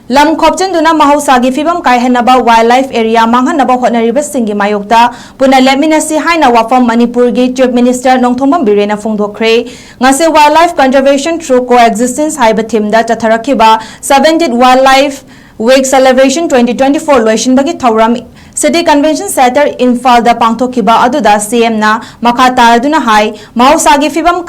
Lam Khopchenduna Mahosagi Fibam Kaihenaba Wildlife Area Manghanaba Honorable Singi Mayokta Puna Leminasi Haina Wafam Manipur Chief Minister Nongthomam Birena Fungdokre Ngase Wildlife Conservation Through Coexistence Haiba Timda Chatharakiba 17th Wildlife Week Celebration 2024 Loishinbagi Thauram City Convention Center Infalda Pangthokiba Aduda CM na Makata Aduna Hai Mahosagi Fibam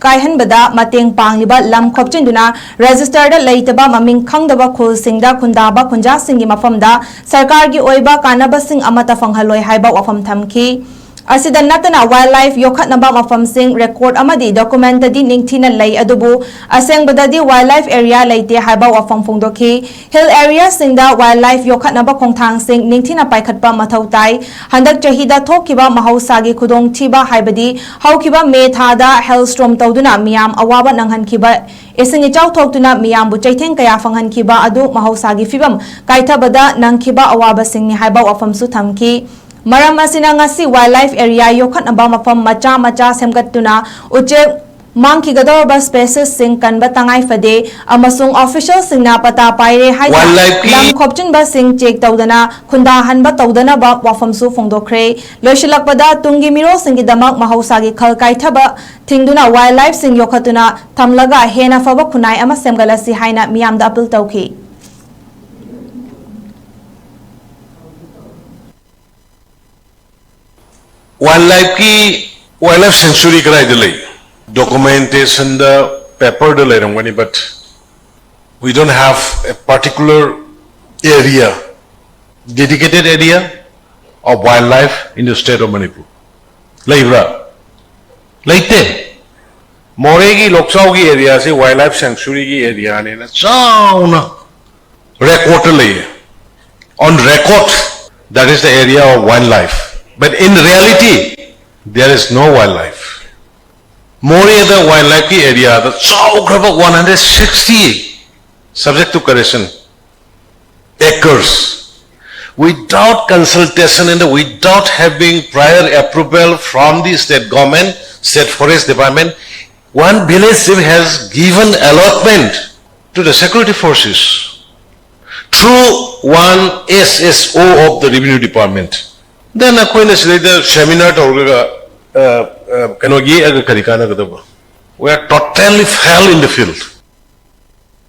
Kaihenbada Mateng Pangliba Lam Khopchenduna Registered Laitaba Maming Khangdaba Khul Singda Khundaba Khunja Singi Mafamda Sarkargi Oiba Kanaba Sing Amata Fanghaloi Haiba Wafam Thamki Asida natana wildlife yokhatnaba mafam sing record amadi documentadi ningthina lay adubu asengbadadi wildlife area laite haiba wafam phongdoki hill area singda wildlife yokhatnaba khongthang sing ningthina paikhatpa mathau tai handak chahida thokiba mahausagi khudong thiba haibadi haukiba me thada hailstorm tawduna miyam awaba nanghankiba Esingi chau thoktuna miyambu chaitheng kaya fanghankiba adu mahausagi fibam kaithabada nangkiba awaba singni haiba wafam su thamki Maram asina ngasi wildlife area yokhatnaba mafam macha semgattuna uche mangkigadorba species sing kanba tangai fade amasung official singna pata paire haida lam khopchenba sing check tawdana khunda hanba tawdana ba wafam su phongdokre loishilakpada tungi miro singi damak mahausagi khal kaithaba thingduna wildlife sing yokhatuna thamlaga hena faba khunai ama semgalasi haina miyamda appeal tawki wildlife sanctuary karai delay documentation the paper delay ramgani, but we don't have a particular area, dedicated area of wildlife in the state of Manipur. Laibra, laite, Moregi Loksaugi area se wildlife sanctuary ki area ne na chauna record lay on record that is the area of wildlife. But in reality, there is no wildlife. More the wildlife area, the 160 subject to correction acres, without consultation and without having prior approval from the state government, state forest department, one village has given allotment to the security forces through one SSO of the revenue department. Then a seminar we are totally fell in the field.